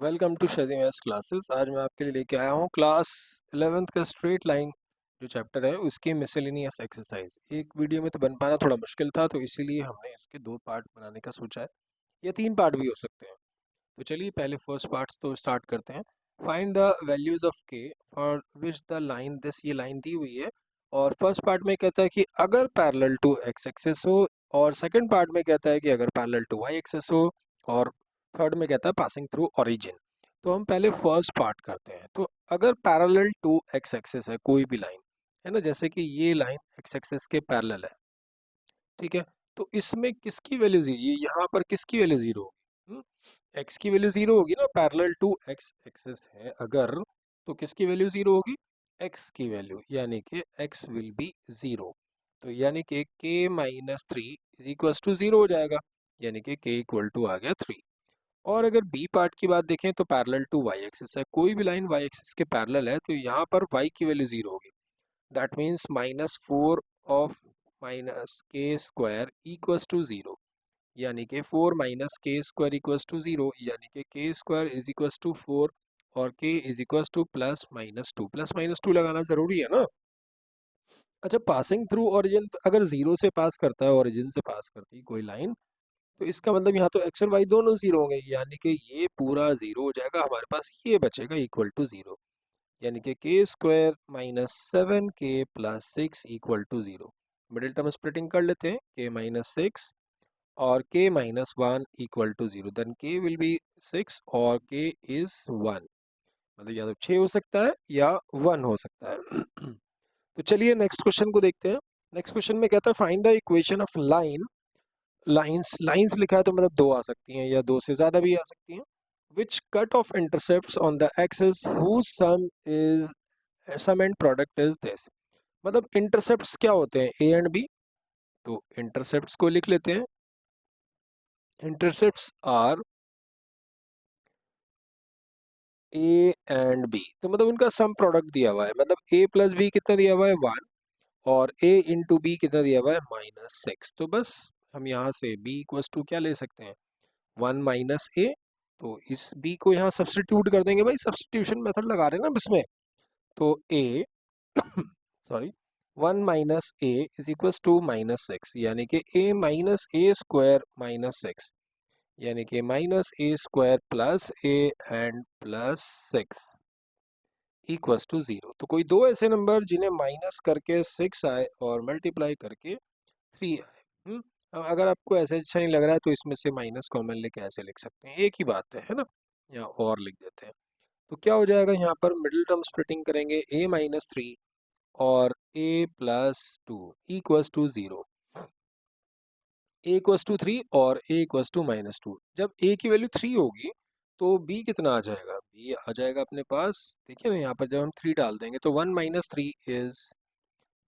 Welcome to शदी maths classes. आज मैं आपके लिए लेके आया हूँ क्लास 11th का स्ट्रेट लाइन जो चैप्टर है उसकी मिसलेनियस एक्सरसाइज। एक वीडियो में तो बन पाना थोड़ा मुश्किल था, तो इसीलिए हमने इसके दो पार्ट बनाने का सोचा है, या तीन पार्ट भी हो सकते हैं। तो चलिए पहले फर्स्ट पार्ट तो स्टार्ट करते हैं। फाइंड द वैल्यूज ऑफ के for which the line this, ये लाइन दी हुई है और फर्स्ट पार्ट में कहता है कि अगर पैरेलल टू एक्स एक्सेस हो, और सेकंड पार्ट में कहता है कि अगर पैरेलल टू वाई एक्सेस हो, और थर्ड में कहता है पासिंग थ्रू ओरिजिन। तो हम पहले फर्स्ट पार्ट करते हैं। तो अगर पैरेलल टू एक्स एक्सेस है कोई भी लाइन, है ना, जैसे कि ये लाइन एक्स एक्सेस के पैरेलल है, ठीक है, तो इसमें किसकी वैल्यू ये यहाँ पर किसकी वैल्यू जीरो होगी? एक्स की वैल्यू जीरो होगी ना, पैरेलल टू एक्स एक्सेस है अगर, तो किसकी वैल्यू जीरो होगी? एक्स की वैल्यू, यानी कि एक्स विल बी जीरो। तो यानी कि K minus three is equal to zero हो जाएगा, यानी कि के इक्वल टू आ गया थ्री। और अगर बी पार्ट की बात देखें तो पैरेलल टू वाई एक्सिस है, कोई भी लाइन वाई एक्सिस के पैरेलल है, तो यहाँ पर वाई की वैल्यू जीरो होगी। That means minus four of minus K square equals to zero, यानी कि four minus K square equals to zero, यानी कि K square is equals to four और K is equals to plus minus two लगाना जरूरी है ना। अच्छा, पासिंग थ्रू ओरिजिन, अगर जीरो से पास करता है ओरिजिन से पास करती है कोई लाइन, तो इसका मतलब यहाँ तो एक्स और वाई दोनों जीरो होंगे, यानी कि ये पूरा जीरो हो जाएगा। हमारे पास ये बचेगा इक्वल टू जीरो, यानी कि K square minus seven K plus six equal to zero. Middle term splitting कर लेते हैं, के माइनस सिक्स और K minus one equal to zero, then K will be six और के इज वन। मतलब या तो 6 हो सकता है या 1 हो सकता है। तो चलिए नेक्स्ट क्वेश्चन को देखते हैं। नेक्स्ट क्वेश्चन में कहता है find the equation of line, lines लिखा है तो मतलब दो आ सकती हैं या दो से ज्यादा भी आ सकती हैं, which cut off intercepts on the axis whose sum and product is this। मतलब इंटरसेप्ट्स क्या होते हैं? A and B. तो इंटरसेप्ट्स को लिख लेते हैं। Intercepts are A and B, तो मतलब उनका सम प्रोडक्ट दिया हुआ है, मतलब ए प्लस बी कितना दिया हुआ है? वन, और ए इंटू बी कितना दिया हुआ है? Minus six. तो बस हम यहाँ से बी इक्वल्स टू क्या ले सकते हैं? वन माइनस ए। तो इस बी को यहाँ सब्सटीट्यूट कर देंगे, भाई सब्सटीट्यूशन मेथड लगा रहे हैं ना अब इसमें। तो a sorry, one minus a is equals to minus six, यानी कि a minus a square minus six, यानी कि minus a square plus a and plus six equals to zero. तो कोई दो ऐसे नंबर जिन्हें माइनस करके सिक्स आए और मल्टीप्लाई करके थ्री आए। अगर आपको ऐसे अच्छा नहीं लग रहा है तो इसमें से माइनस कॉमन लेके ऐसे लिख सकते हैं, एक ही बात है ना। या और लिख देते हैं, तो क्या हो जाएगा? यहाँ पर मिडिल टर्म स्प्लिटिंग करेंगे, ए माइनस थ्री और a plus two equals to zero. A equals to three और a equals to minus two. जब ए की वैल्यू थ्री होगी तो बी कितना आ जाएगा? बी आ जाएगा अपने पास, देखिए ना यहाँ पर जब हम थ्री डाल देंगे तो one minus three is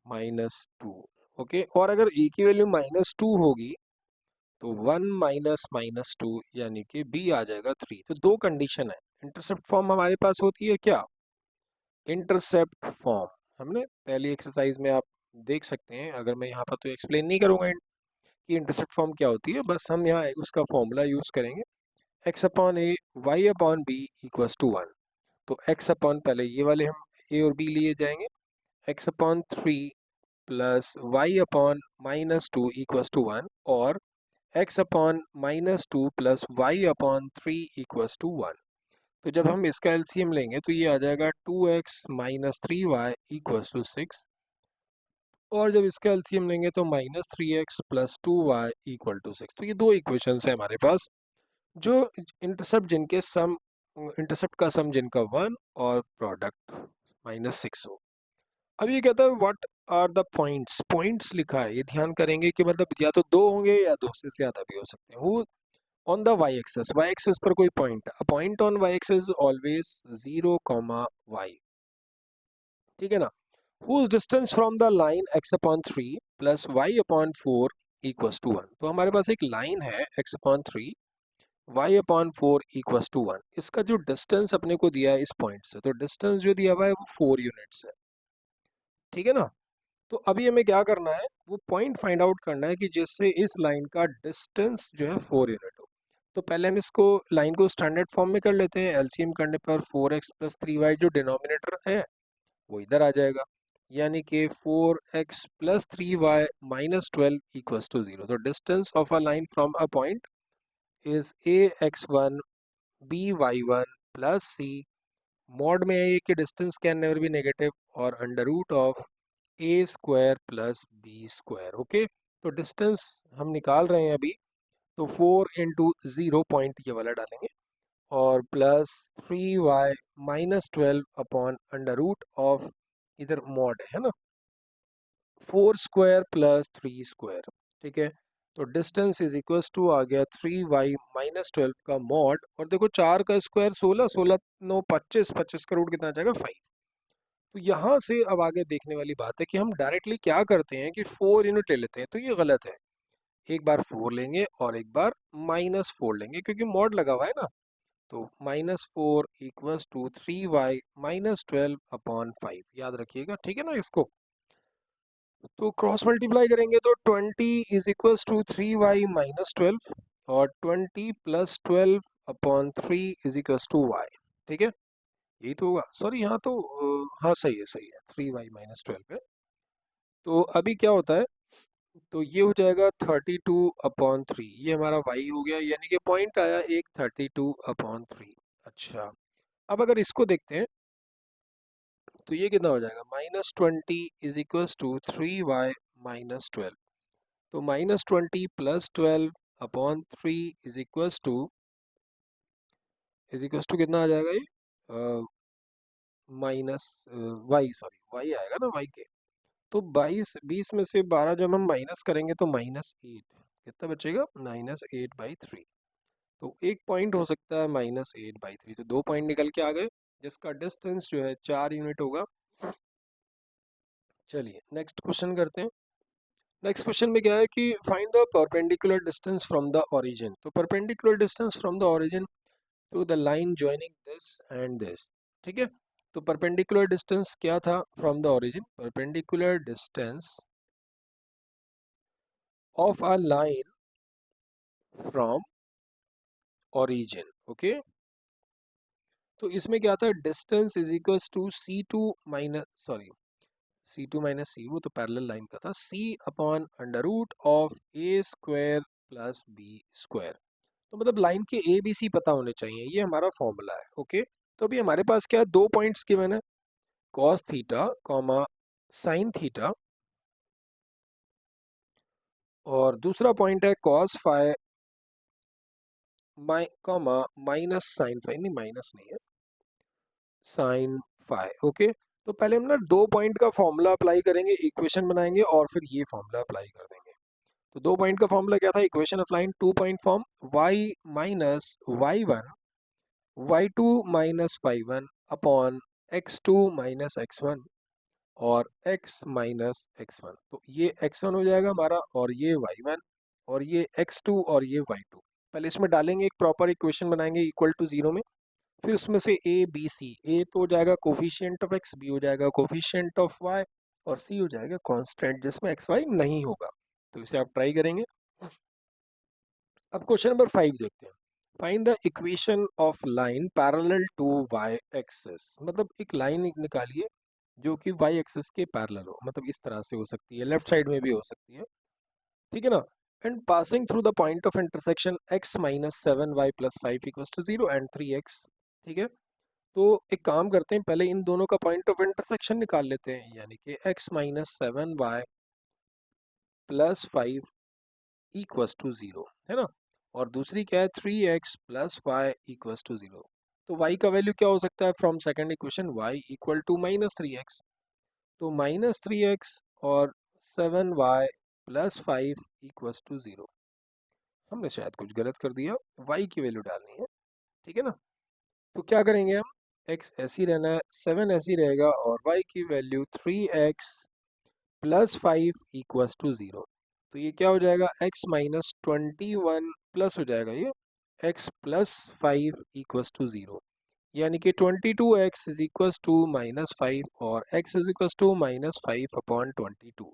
minus two. Okay, और अगर ए की वैल्यू माइनस टू होगी तो वन माइनस माइनस टू, यानी कि बी आ जाएगा थ्री। तो दो कंडीशन है। इंटरसेप्ट फॉर्म हमारे पास होती है क्या? इंटरसेप्ट फॉर्म हमने पहली एक्सरसाइज में आप देख सकते हैं, अगर मैं यहाँ पर तो एक्सप्लेन नहीं करूंगा कि इंटरसेप्ट फॉर्म क्या होती है, बस हम यहाँ उसका फॉर्मूला यूज करेंगे, x upon a y upon B equals to one. तो एक्स अपॉन, पहले ये वाले हम ए और बी लिए जाएंगे, x upon three plus Y upon minus two equals to one, और x upon minus two plus Y upon three equals to one. तो जब हम इसका एलसीएम लेंगे तो ये आ जाएगा two X minus three Y equals to six, और जब इसका एलसीएम लेंगे तो minus three X plus two Y equal to six. तो ये दो इक्वेशंस है हमारे पास, जो इंटरसेप्ट जिनके सम, इंटरसेप्ट का सम जिनका वन और प्रोडक्ट माइनस सिक्स हो। अब ये कहता है what are the points, points लिखा है, ये ध्यान करेंगे कि मतलब या तो दो होंगे या दो से ज्यादा भी हो सकते हैं। वो ऑन द वाई एक्सेस पर कोई point, a point on Y axis always zero comma Y, ठीक है ना। whose distance from the line x upon 3 plus y upon 4 equals to 1। तो हमारे पास एक लाइन है x upon 3 y upon 4 equals to 1। इसका जो डिस्टेंस अपने को दिया है इस पॉइंट से, तो डिस्टेंस जो दिया हुआ है वो 4 यूनिट्स है, ठीक है ना। तो अभी हमें क्या करना है, वो पॉइंट फाइंड आउट करना है कि जिससे इस लाइन का डिस्टेंस जो है 4 यूनिट हो। तो पहले हम इसको लाइन को स्टैंडर्ड फॉर्म में कर लेते हैं। एलसीएम करने पर 4x प्लस 3y जो डिनोमिनेटर है वो इधर आ जाएगा, यानी कि 4x plus 3y minus 12 equals to 0। तो distance of a line from a point is ax1 by1 plus c। Mod में है कि distance can never be negative, और under root of a square plus b square. Okay, तो distance हम निकाल रहे हैं अभी, तो 4 इंटू 0 ये वाला डालेंगे, और plus 3y minus 12 upon under root of, इधर मॉड है ना, 4 स्क्वायर प्लस 3 स्क्वायर। ठीक है, तो डिस्टेंस इज इक्वल्स टू आ गया 3y माइनस 12 का मॉड, और देखो 4 का स्क्वायर 16, 16 9 25, 25 का रूट कितना आ जाएगा 5। तो यहाँ से अब आगे देखने वाली बात है कि हम डायरेक्टली क्या करते हैं कि 4 यूनिट ले लेते हैं, तो ये गलत है। एक बार 4 लेंगे और एक बार माइनस 4 लेंगे, क्योंकि मॉड लगा हुआ है ना। तो -4 equals to 3y minus 12 upon 5, याद रखिएगा, ठीक है ना इसको। तो क्रॉस मल्टीप्लाई करेंगे तो 20 is equals to 3y minus 12, और 20 plus 12 upon 3 is equals to y। ठीक है, यही तो होगा। सॉरी, यहाँ तो हाँ सही है, सही है, 3y माइनस 12 है। तो अभी क्या होता है, तो ये हो जाएगा 32/3, ये हमारा y हो गया, यानी कि पॉइंट आया एक 32/3। अच्छा, अब अगर इसको देखते हैं तो ये कितना हो जाएगा, -20 is equals to 3y minus 12। तो -20 प्लस 12/3 इज इक्वल्स टू कितना आ जाएगा ये, माइनस वाई, सॉरी वाई आएगा ना, वाई के। तो 20 में से 12 जब हम माइनस करेंगे तो -8, कितना बचेगा, -8/3। तो एक पॉइंट हो सकता है -8/3, तो 2 पॉइंट निकल के आ गए, जिसका डिस्टेंस जो है 4 यूनिट होगा। चलिए नेक्स्ट क्वेश्चन करते हैं। नेक्स्ट क्वेश्चन में क्या है कि find the perpendicular distance from the origin. तो perpendicular distance from the origin to the line joining this and this. ठीक है, तो परपेंडिकुलर डिस्टेंस क्या था from the origin, perpendicular distance of a line from origin. Okay, तो इसमें क्या था, distance is equals to C2 minus, sorry C2 minus C, वो तो पैरेलल लाइन का था, C upon under root of a square plus b square. तो मतलब लाइन के ए बी सी पता होने चाहिए, ये हमारा फॉर्मूला है। ओके, तो अभी हमारे पास क्या है, 2 पॉइंट्स गिवन है, cos theta comma sine theta, और दूसरा पॉइंट है cos phi comma minus sine phi, नहीं माइनस नहीं है, साइन फाई। ओके, तो पहले हम ना 2 पॉइंट का फॉर्मूला अप्लाई करेंगे, इक्वेशन बनाएंगे, और फिर ये फॉर्मूला अप्लाई कर देंगे। तो 2 पॉइंट का फॉर्मूला क्या था, equation applying 2 point form, y minus y1 y2 minus y1 upon x2 minus x1 और x माइनस x1। तो ये x1 हो जाएगा हमारा, और ये y1, और ये x2 और ये y2। पहले इसमें डालेंगे, एक प्रॉपर इक्वेशन बनाएंगे इक्वल टू 0 में, फिर उसमें से a b c, a तो हो जाएगा कोफिशिएंट ऑफ x, b हो जाएगा कोफिशिएंट ऑफ y, और c हो जाएगा कांस्टेंट जिसमें x y नहीं होगा। तो इसे आप ट्राई करेंगे। अब क्वेश्चन नंबर 5 देखते हैं। Find the equation of line parallel to y axis. मतलब एक लाइन निकालिए जो कि y एक्सिस के पैरेलल हो, मतलब इस तरह से हो सकती है, लेफ्ट साइड में भी हो सकती है, ठीक है ना। And passing through the point of intersection x minus 7y plus 5 equals to 0 and 3x। ठीक है, तो एक काम करते हैं, पहले इन दोनों का पॉइंट ऑफ इंटरसेक्शन निकाल लेते हैं, यानी कि x minus 7y plus 5 equals to 0, है ना। और दूसरी क्या है, 3x plus Y equals to 0। तो y का वैल्यू क्या हो सकता है from second equation, y equal to -3x। तो -3x और 7y प्लस 5 इक्वल्स टू 0। हमने शायद कुछ गलत कर दिया, y की वैल्यू डालनी है, ठीक है ना। तो क्या करेंगे हम, x ऐसी रहना है, 7 ऐसी रहेगा, और y की value 3x plus 5 equals to 0। तो ये क्या हो जाएगा, x माइनस 21 प्लस हो जाएगा ये x प्लस 5 इक्वल्स टू 0, यानी कि 22x इज इक्वल्स टू -5 और x इज इक्वल्स टू -5/22।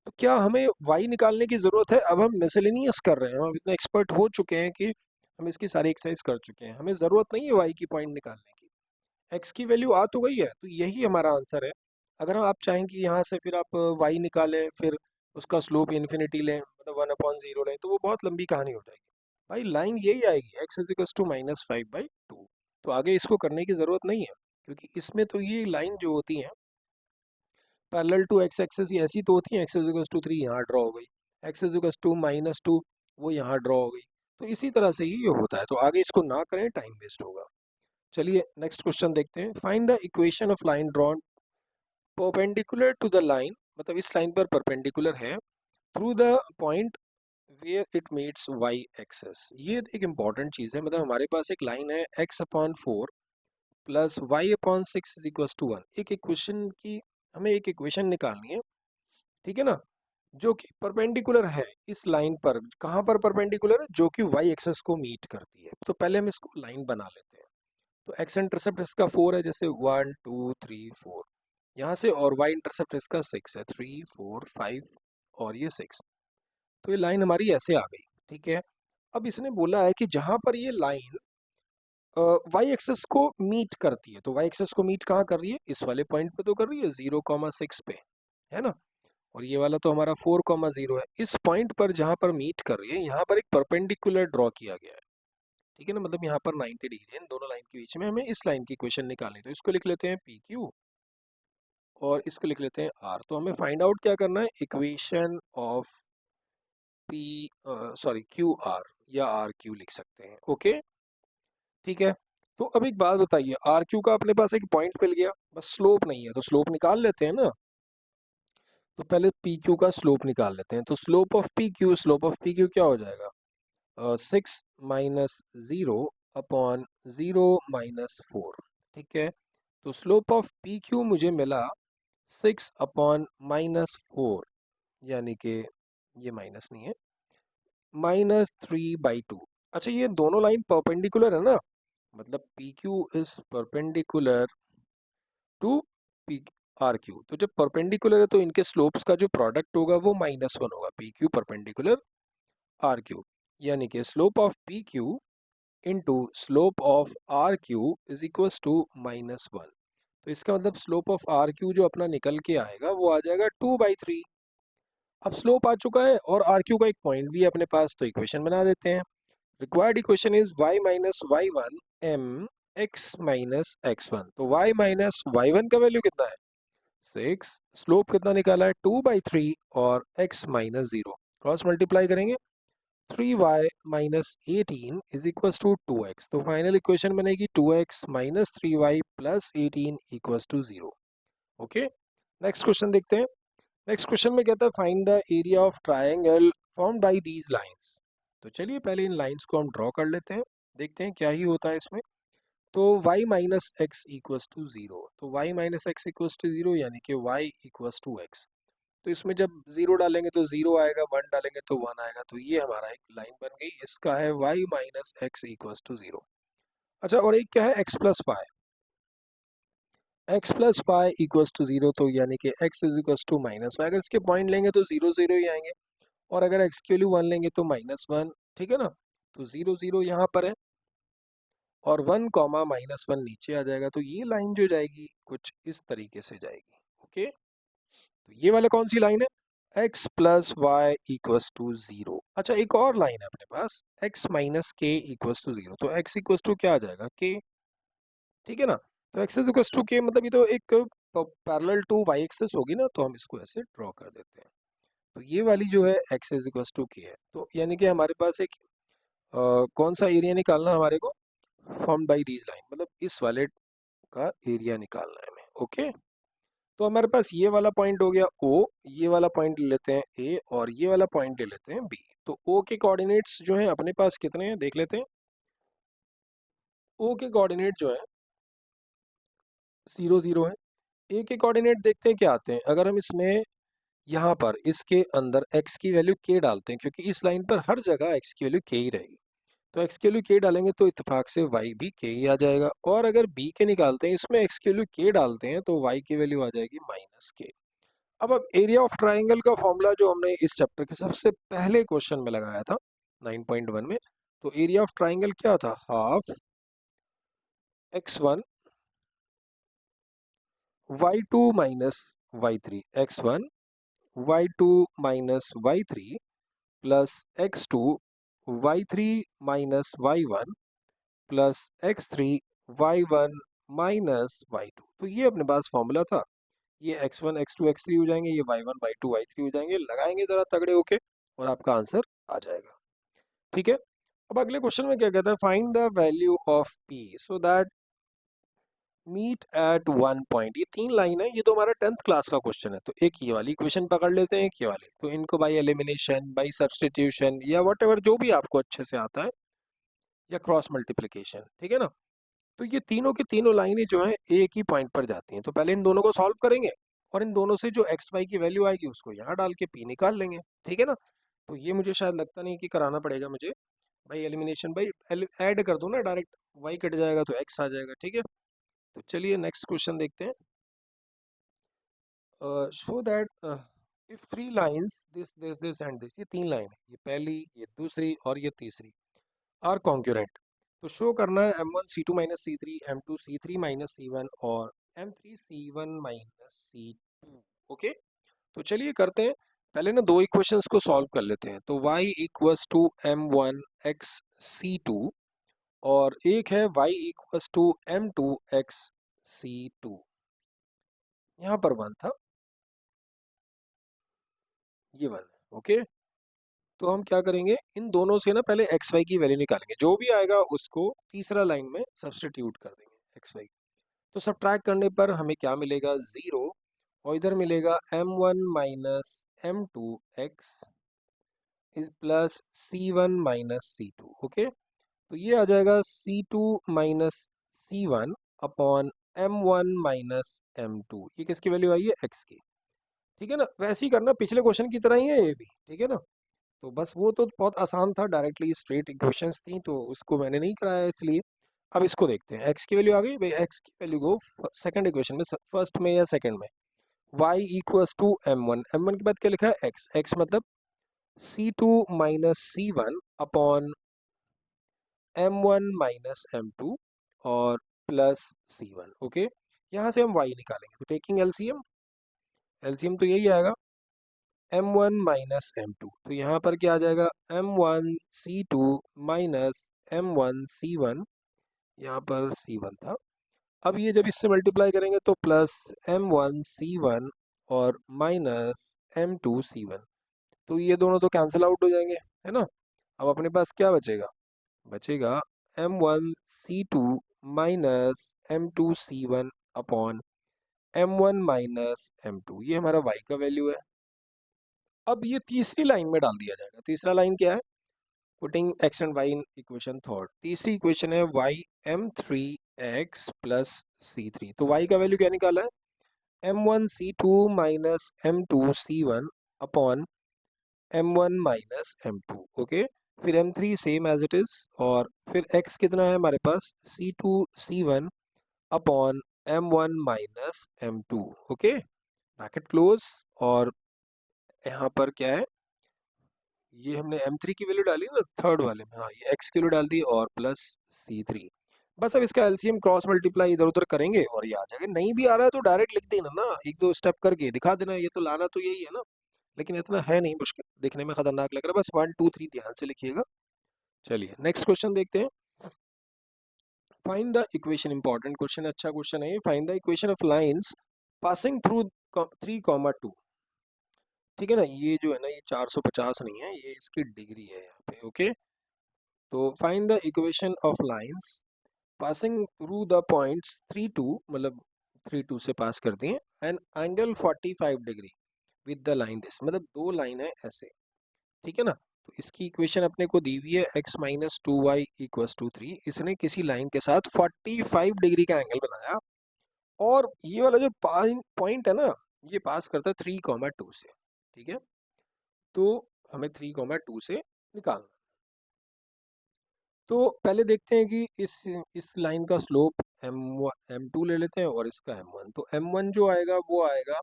तो क्या हमें y निकालने की ज़रूरत है, अब हम मिसलेनियस कर रहे हैं, हम इतने एक्सपर्ट हो चुके हैं कि हम इसकी सारी एक्सरसाइज कर चुके हैं, हमें ज़रूरत नहीं है वाई की पॉइंट निकालने की। एक्स की वैल्यू आ तो गई है, तो यही हमारा आंसर है। अगर हम आप चाहें कि यहाँ से फिर आप वाई निकालें, फिर उसका स्लोप इन्फिनिटी लें, मतलब 1/0 लें, तो वो बहुत लंबी कहानी हो जाएगी। भाई लाइन यही आएगी, एक्स इज इक्वल टू -5/2। तो आगे इसको करने की ज़रूरत नहीं है, क्योंकि इसमें तो ये लाइन जो होती हैं पैरेलल टू एक्स एक्सेस ये ऐसी तो होती है, एक्स इज इक्वल टू 3 यहाँ ड्रॉ हो गई, एक्स इज इक्वल टू -2 वो यहाँ ड्रॉ हो गई। तो इसी तरह से ही ये होता है, तो आगे इसको ना करें, टाइम वेस्ट होगा। चलिए नेक्स्ट क्वेश्चन देखते हैं। Find the equation of line drawn perpendicular to the line, मतलब इस लाइन पर परपेंडिकुलर है, through the point where it meets Y axis. ये एक इंपॉर्टेंट चीज़ है, मतलब हमारे पास एक लाइन है x/4 plus y/6 is equal to 1। एक इक्वेशन की हमें एक इक्वेशन निकालनी है, ठीक है ना, जो कि परपेंडिकुलर है इस लाइन पर। कहाँ पर परपेंडिकुलर है? जो कि वाई एक्सेस को मीट करती है। तो पहले हम इसको लाइन बना लेते हैं। तो एक्स इंटरसेप्ट इसका 4 है, जैसे 1 2 3 4 यहाँ से, और वाई इंटरसेप्ट इसका 6 है, 3 4 5 और ये 6। तो ये लाइन हमारी ऐसे आ गई, ठीक है। अब इसने बोला है कि जहाँ पर ये लाइन वाई एक्सेस को मीट करती है, तो वाई एक्सेस को मीट कहाँ कर रही है? इस वाले पॉइंट पे तो कर रही है 0,6 पे, है ना। और ये वाला तो हमारा 4,0 है। इस पॉइंट पर जहाँ पर मीट कर रही है, यहाँ पर एक परपेंडिकुलर ड्रॉ किया गया है, ठीक है ना, मतलब यहाँ पर 90 डिग्री है इन दोनों लाइन के बीच में। हमें इस लाइन की इक्वेशन निकालनी, तो इसको लिख लेते हैं पी क्यू और इसको लिख लेते हैं आर। तो हमें फाइंड आउट क्या करना है? Equation of P, sorry Q R, या आर क्यू लिख सकते हैं, ओके ठीक है। तो अब एक बात बताइए, आर क्यू का अपने पास एक पॉइंट मिल गया, बस स्लोप नहीं है, तो स्लोप निकाल लेते हैं ना। तो पहले पी क्यू का स्लोप निकाल लेते हैं। तो slope of P Q, slope of P Q क्या हो जाएगा? 6 माइनस 0/0 - 4, ठीक है। तो स्लोप ऑफ पी क्यू मुझे मिला 6/-4, यानी कि ये माइनस नहीं है, -3/2। अच्छा, ये दोनों लाइन परपेंडिकुलर है ना, मतलब P Q is perpendicular to P R Q. तो जब परपेंडिकुलर है तो इनके स्लोप्स का जो प्रोडक्ट होगा वो -1 होगा, P Q perpendicular R Q, यानी कि slope of P Q into slope of R Q is equal to -1। तो इसका मतलब स्लोप ऑफ आर क्यू जो अपना निकल के आएगा वो आ जाएगा 2/3। अब स्लोप आ चुका है और आर क्यू का एक पॉइंट भी है अपने पास, तो इक्वेशन बना देते हैं। Required equation is y minus y1 m x minus x1। तो y माइनस y1 का वैल्यू कितना है? 6। स्लोप कितना निकाला है? 2/3 और x माइनस 0, क्रॉस मल्टीप्लाई करेंगे, 3y minus 18 is equal to 2x। तो फाइनल इक्वेशन बनेगी 2x minus 3y plus 18 equal to 0, okay. Next question देखते हैं। नेक्स्ट क्वेश्चन में कहता है find the area of triangle formed by these lines. तो चलिए पहले इन लाइंस को हम ड्रॉ कर लेते हैं, देखते हैं क्या ही होता है इसमें। तो y minus X equals to 0, तो y minus X equals to 0 यानी कि y इक्वल्स टू x। तो इसमें जब 0 डालेंगे तो 0 आएगा, 1 डालेंगे तो 1 आएगा, तो ये हमारा एक लाइन बन गई, इसका है y minus X equals to 0। अच्छा, और एक क्या है? x plus five, X plus five equals to 0, तो यानी कि x इज इक्वल्स टू -5। अगर इसके पॉइंट लेंगे तो 0 0 ही आएंगे, और अगर x की वैल्यू 1 लेंगे तो -1, ठीक है ना। तो 0 0 यहाँ पर है और 1 कॉमा -1 नीचे आ जाएगा, तो ये लाइन जो जाएगी कुछ इस तरीके से जाएगी, ओके। तो ये वाला कौन सी लाइन है? x plus Y equals to 0। अच्छा, एक और लाइन है अपने पास, x minus K equals to 0। तो x इक्वल्स टू क्या आ जाएगा? k, ठीक है ना। तो x इक्वल्स टू k, मतलब ये तो एक पैरेलल टू y एक्सिस होगी ना, तो हम इसको ऐसे ड्रॉ कर देते हैं। तो ये वाली जो है x इक्वल्स टू k है, तो यानी कि हमारे पास एक कौन सा एरिया निकालना है हमारे को? फॉर्म्ड बाय दीज लाइन, मतलब इस वाले का एरिया निकालना है हमें, ओके। तो हमारे पास ये वाला पॉइंट हो गया O, ये वाला पॉइंट ले लेते हैं A, और ये वाला पॉइंट ले लेते हैं B। तो O के कोऑर्डिनेट्स जो हैं अपने पास कितने हैं देख लेते हैं। O के कोऑर्डिनेट जो है 0 0 है। A के कोऑर्डिनेट देखते हैं क्या आते हैं। अगर हम इसमें यहाँ पर इसके अंदर x की वैल्यू k डालते हैं, क्योंकि इस लाइन पर हर जगह x की वैल्यू k ही रहेगी, तो x की वैल्यू k डालेंगे तो इत्तेफाक से y भी k ही आ जाएगा। और अगर b के निकालते हैं, इसमें x की वैल्यू k डालते हैं तो y की वैल्यू आ जाएगी -k। अब एरिया ऑफ ट्राइंगल का फॉर्मूला जो हमने इस चैप्टर के सबसे पहले क्वेश्चन में लगाया था 9.1 में, तो एरिया ऑफ ट्राइंगल क्या था, half x1 y2 minus y3, x1 y2 minus y3 plus x2 y3 minus y1 plus x3 y1 minus y2। तो ये अपने पास फॉर्मूला था। ये x1 x2 x3 हो जाएंगे, ये y1 y2 y3 हो जाएंगे, लगाएंगे जरा तगड़े होके और आपका आंसर आ जाएगा। ठीक है, अब अगले क्वेश्चन में क्या कहता है, find the value of p so that meet at one point. ये 3 लाइन है, ये तो हमारा 10th क्लास का क्वेश्चन है। तो एक ये वाली इक्वेशन पकड़ लेते हैं, एक ये वाली, तो इनको बाय एलिमिनेशन, बाय सब्स्टिट्यूशन या व्हाटएवर जो भी आपको अच्छे से आता है, या क्रॉस मल्टीप्लिकेशन, ठीक है ना। तो ये तीनों की तीनों लाइनें जो है एक ही पॉइंट पर जाती हैं। तो पहले इन दोनों को सॉल्व करेंगे और इन दोनों से जो एक्स वाई की वैल्यू आएगी उसको यहाँ डाल के पी निकाल लेंगे, ठीक है ना। तो ये मुझे शायद लगता नहीं कि कराना पड़ेगा मुझे, भाई एलिमिनेशन, भाई ऐड कर दो ना डायरेक्ट, वाई कट जाएगा तो एक्स आ जाएगा, ठीक है। तो चलिए नेक्स्ट क्वेश्चन देखते हैं। Show that if three lines this and this, ये 3 लाइन है, ये पहली, ये दूसरी और ये तीसरी, आर कॉन्क्यूरेंट। तो शो करना है m1 c2 minus c3, m2 c3 minus c1 और m3 c1 minus c2। Okay, तो चलिए करते हैं। पहले ना दो इक्वेशंस को सॉल्व कर लेते हैं। तो y equals to m1 x c2 और एक है y equals to m2 x c2। यहाँ पर 1 था, ये 1 है। ओके, तो हम क्या करेंगे, इन दोनों से ना पहले एक्स वाई की वैल्यू निकालेंगे, जो भी आएगा उसको तीसरा लाइन में सब्स्टिट्यूट कर देंगे एक्स वाई। तो सब्ट्रैक्ट करने पर हमें क्या मिलेगा, 0, और इधर मिलेगा m1 minus m2 x is plus c1 minus c2। Okay, तो ये आ जाएगा c2 minus c1 upon m1 minus m2। ये किसकी वैल्यू आई है, x की, ठीक है ना। वैसे ही करना, पिछले क्वेश्चन की तरह ही है ये भी, ठीक है ना। तो बस वो तो बहुत आसान था, डायरेक्टली स्ट्रेट इक्वेशंस थी, तो उसको मैंने नहीं कराया इसलिए। अब इसको देखते हैं, x की वैल्यू आ गई भाई, x की वैल्यू को सेकंड इक्वेशन में, फर्स्ट में या सेकंड में, y equals to m1, m1 के बाद क्या लिखा है, x, x मतलब c2 minus c1 upon m1 minus m2 और प्लस c1। ओके, यहाँ से हम y निकालेंगे, तो टेकिंग एलसीएम, एलसीएम तो यही आएगा m1 माइनस m2। तो यहाँ पर क्या आ जाएगा, m1 c2 minus m1 c1, यहाँ पर c1 था। अब ये जब इससे मल्टीप्लाई करेंगे तो प्लस m1 c1 और माइनस m2 c1, तो ये दोनों तो कैंसिल आउट हो जाएंगे, है ना। अब अपने पास क्या बचेगा, बचेगा m1 c2 minus m2 c1 upon m1 minus m2, ये हमारा y का वैल्यू है। अब ये तीसरी लाइन में डाल दिया जाएगा। तीसरा लाइन क्या है, putting x and y in equation third. तीसरी इक्वेशन है y m3x प्लस c3। तो y का वैल्यू क्या निकाला है, m1 c2 minus m2 c1 upon m1 minus m2। Okay, फिर m3 same as it is, और फिर x कितना है हमारे पास, c2 c1 upon m1 minus m2। Okay, bracket close, और यहाँ पर क्या है, ये हमने m3 की वैल्यू डाली ना थर्ड वाले में, हाँ ये x की वैल्यू डाल दी और प्लस c3। बस अब इसका एलसीएम क्रॉस मल्टीप्लाई इधर उधर करेंगे और ये आ जाएगा। नहीं भी आ रहा है तो डायरेक्ट लिख देना ना, एक दो स्टेप करके दिखा देना, ये तो लाना तो यही है ना, लेकिन इतना है नहीं मुश्किल, दिखने में खतरनाक लग रहा है, बस 1 2 3 ध्यान से लिखिएगा। चलिए नेक्स्ट क्वेश्चन देखते हैं। Find the equation, important question, अच्छा क्वेश्चन है। Find the equation of lines passing through 3,2। ठीक है ना, ये जो है ना, ये 450 नहीं है, ये इसकी डिग्री है यहाँ पे। ओके, तो find the equation of lines passing through the points 3 2, मतलब 3 2 से पास कर दिए, and angle 45 degree with the line this, मतलब दो लाइन है ऐसे, ठीक है ना। तो इसकी इक्वेशन अपने को दी हुई है x minus 2y equals to 3। इसने किसी लाइन के साथ 45 डिग्री का एंगल बनाया, और ये वाला जो पॉइंट है ना, ये पास करता है 3,2 से, ठीक है। तो हमें 3,2 से निकालना। तो पहले देखते हैं कि इस लाइन का स्लोप m2 ले लेते हैं और इसका m1। तो m1 जो आएगा वो आएगा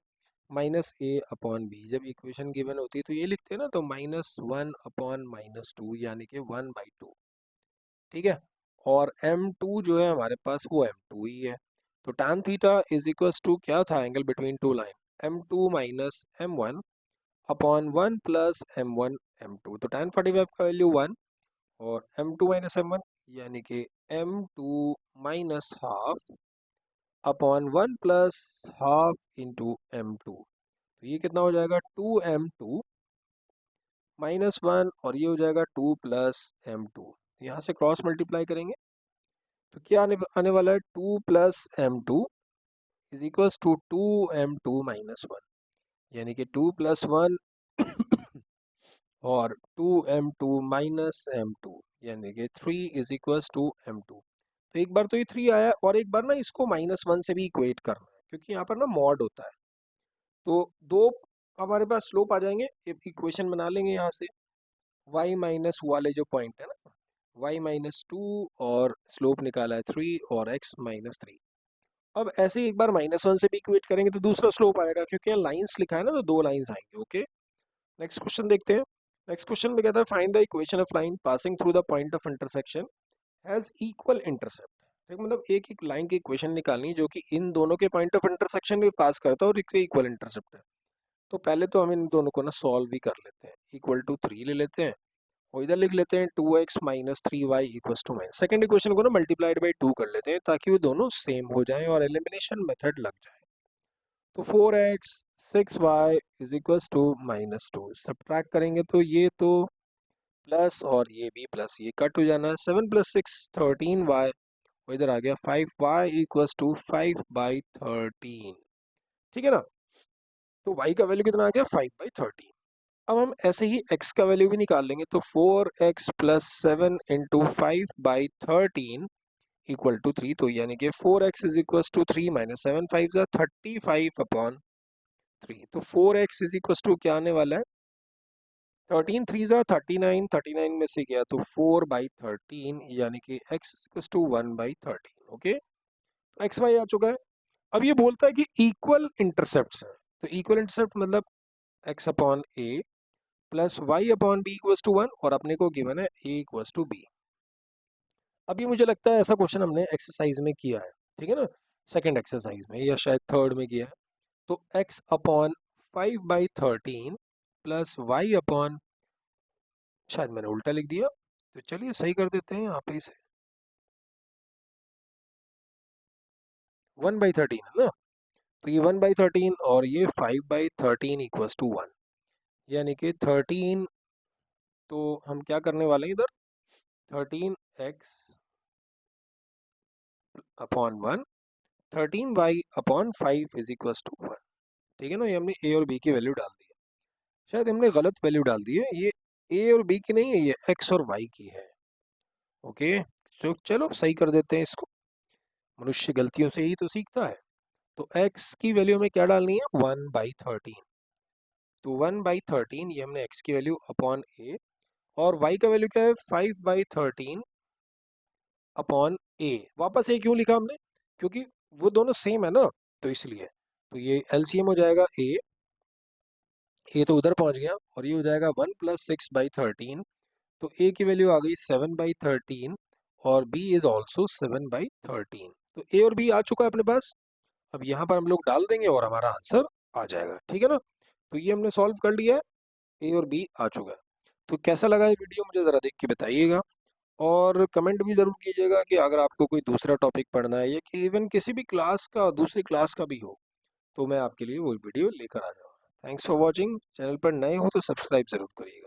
माइनस ए अपॉन बी। जब इक्वेशन गिवन होती है तो ये लिखते हैं ना, तो -1 अपॉन -2 यानी कि 1/2। ठीक है, और m2 जो है हमारे पास वो m2 ही है। तो tan theta is equals to क्या था, angle between two line, m2 minus m1 upon 1 plus m1 m2। तो tan 45 का वैल्यू 1 और m2 माइनस m1 यानी कि m2 minus half upon 1 plus half into m2। तो ये कितना हो जाएगा, 2m2 माइनस 1 और ये हो जाएगा 2 प्लस m2। यहाँ से क्रॉस मल्टीप्लाई करेंगे तो क्या आने वाला है, 2 plus m2 is equals to 2m2 minus 1, यानी कि 2 प्लस 1 और 2m2 माइनस m2 यानी कि 3 इज इक्वल्स टू m2। तो एक बार तो ये 3 आया और एक बार ना इसको -1 से भी इक्वेट करना है, क्योंकि यहाँ पर ना मॉड होता है। तो दो हमारे पास स्लोप आ जाएंगे, इक्वेशन बना लेंगे यहाँ से, y माइनस वाले जो पॉइंट है ना, y माइनस 2 और स्लोप निकाला है 3 और x माइनस 3। अब ऐसे ही एक बार -1 से भी इक्वेट करेंगे तो दूसरा स्लोप आएगा, क्योंकि यहाँ लाइंस लिखा है ना, तो दो लाइंस आएंगे। ओके, नेक्स्ट क्वेश्चन देखते हैं। नेक्स्ट क्वेश्चन में कहता है find the equation of line passing through the point of intersection has equal intercept. ठीक, मतलब एक एक लाइन की इक्वेशन निकालनी जो कि इन दोनों के पॉइंट ऑफ इंटरसेक्शन में पास करता है और इसके इक्वल इंटरसेप्ट है। तो पहले तो हम इन दोनों को ना सॉल्व भी कर लेते हैं। इक्वल टू 3 ले लेते हैं और इधर लिख लेते हैं 2x minus 3y equals to minus, second equation को ना मल्टीप्लाइड बाई 2 कर लेते हैं ताकि वो दोनों सेम हो जाएं और एलिमिनेशन मेथड लग जाए। तो 4x 6y is equals to -2, subtract करेंगे तो ये तो प्लस और ये भी प्लस, ये कट हो जाना है। 7 प्लस 6 13y, इधर आ गया 5y इक्वल्स टू 5/13। ठीक है ना, तो y का वैल्यू कितना आ गया, 5/13। अब हम ऐसे ही x का वैल्यू भी निकाल लेंगे, तो 4x plus 7 into 5/13 equal to 3। तो यानी कि 4x is equal to 3 minus 7 5 जा 35/3। तो 4x इज इक्वल टू क्या आने वाला है, 13 3 जा 39, 39 में से गया तो 4/13, यानी कि x is equal to 1/13। Okay, x y आ चुका है। अब ये बोलता है कि इक्वल इंटरसेप्ट्स हैं, तो इक्वल इंटरसेप्ट मतलब x upon a plus Y upon B equals to 1 और अपने को गिवन है a इक्वल्स टू b। अब ये मुझे लगता है ऐसा क्वेश्चन हमने एक्सरसाइज में किया है, ठीक है ना, सेकंड एक्सरसाइज में या शायद थर्ड में किया है। तो x upon 5/13 plus Y upon, शायद मैंने उल्टा लिख दिया, तो चलिए सही कर देते हैं यहाँ पे इसे, 1/13 है ना, तो ये 1/13 और ये 5/13 इक्वल्स टू 1, यानी कि 13। तो हम क्या करने वाले हैं इधर, 13x upon 1 13y upon 5 is equals to 1। ठीक है ना, ये हमने a और b की वैल्यू डाल दी है। शायद हमने गलत वैल्यू डाल दी है, ये a और b की नहीं है, ये x और y की है। ओके, तो चलो सही कर देते हैं इसको, मनुष्य गलतियों से ही तो सीखता है। तो x की वैल्यू में क्या डालनी है, 1/13। तो 1/13 ये हमने x की वैल्यू अपॉन a, और y का वैल्यू क्या है, 5/13 अपॉन a। वापस a क्यों लिखा हमने, क्योंकि वो दोनों सेम है ना, तो इसलिए। तो ये LCM हो जाएगा a तो उधर पहुंच गया और ये हो जाएगा 1 प्लस 6/13। तो a की वैल्यू आ गई 7/13 और b इज ऑल्सो 7/13। तो a और b आ चुका है अपने पास। अब यहाँ पर हम लोग डाल देंगे और हमारा आंसर आ जाएगा। ठीक है ना, तो ये हमने सॉल्व कर लिया है, a और b आ चुका है। तो कैसा लगा ये वीडियो मुझे ज़रा देख के बताइएगा, और कमेंट भी ज़रूर कीजिएगा कि अगर आपको कोई दूसरा टॉपिक पढ़ना है या कि इवन किसी भी क्लास का, दूसरी क्लास का भी हो, तो मैं आपके लिए वो वीडियो लेकर आ जाऊँगा। Thanks for watching. चैनल पर नए हो तो सब्सक्राइब ज़रूर करिएगा।